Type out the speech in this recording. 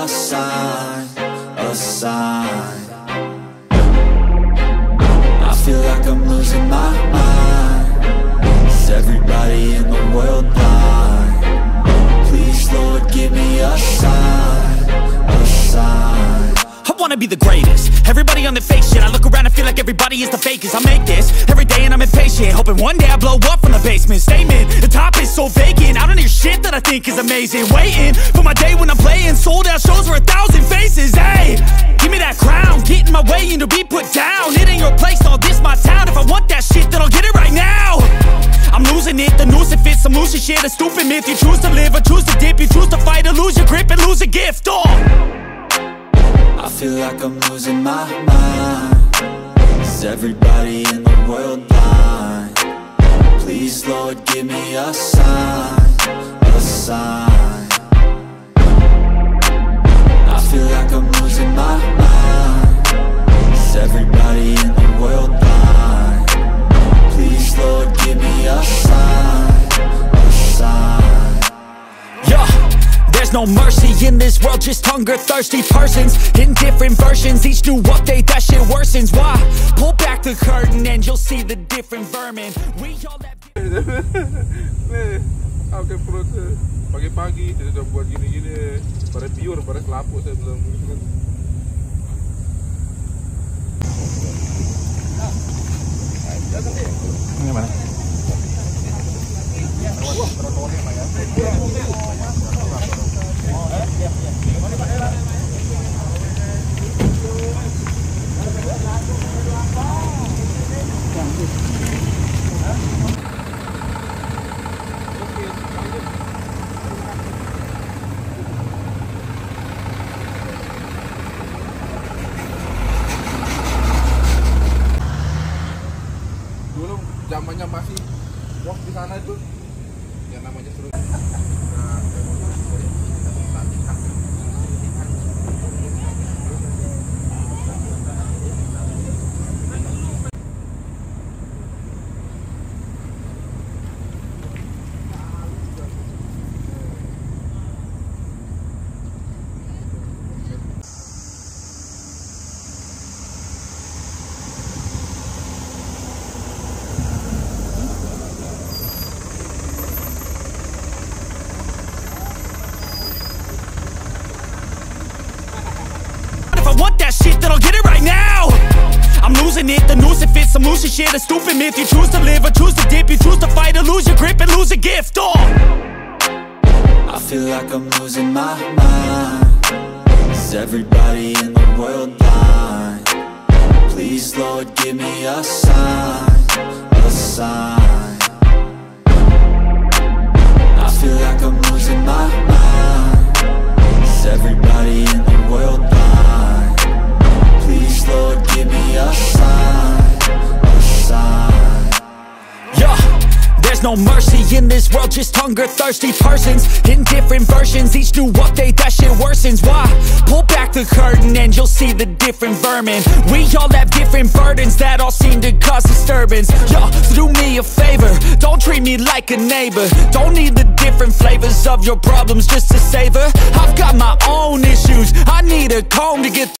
a sign, a sign. I feel like I'm losing my mind. Is everybody in the world blind? Please, Lord, give me a sign, a sign. I wanna be the greatest. Everybody on the fake shit. I look around and feel like everybody is the fakest. I make this every day and I'm impatient, hoping one day I blow up from the basement. Statement, the top is so vacant. I don't hear shit that I think is amazing. Waiting for my day when I'm playing sold out shows for 1,000 faces. Hey, give me that crown, get in my way and to be put down. It ain't your place, all this my town. If I want that shit, then I'll get it right now. I'm losing it, the noose it fits. I'm losing shit, a stupid myth. You choose to live or choose to dip. You choose to fight or lose your grip and lose a gift. I feel like I'm losing my mind. Is everybody in the world blind? Please, Lord, give me a sign, a sign. I feel like I'm losing my mind. Is everybody in the world blind? Please, Lord, give me a sign, a sign. Yeah. There's no mercy in this world, just hunger-thirsty persons in different versions. Each new update, that shit worsens. Why? Pull back the curtain and you'll see the different vermin. We all have... Pagi-pagi kita dah buat gini-gini. Pada biur, pada kelapuk saya belum. Ini mana? Wah, trotoarnya mana ya? Dulu zamannya masih wah di sana itu yang namanya seru. Want that shit, then I'll get it right now. I'm losing it, the noose it fits. I'm losing shit, a stupid myth. You choose to live or choose to dip. You choose to fight or lose your grip and lose a gift. I feel like I'm losing my mind. Is everybody in the world blind? Please, Lord, give me a sign, a sign. I feel like I'm losing my mind. Is everybody in the world blind? Please, Lord, give me a sign, a sign. Yeah. There's no mercy in this world, just hunger-thirsty persons in different versions. Each new update, that shit worsens. Why? Pull back the curtain and you'll see the different vermin. We all have different burdens that all seem to cause disturbance. Yo, do me a favor, don't treat me like a neighbor. Don't need the different flavors of your problems just to savor. I've got my own issues, I need a comb to get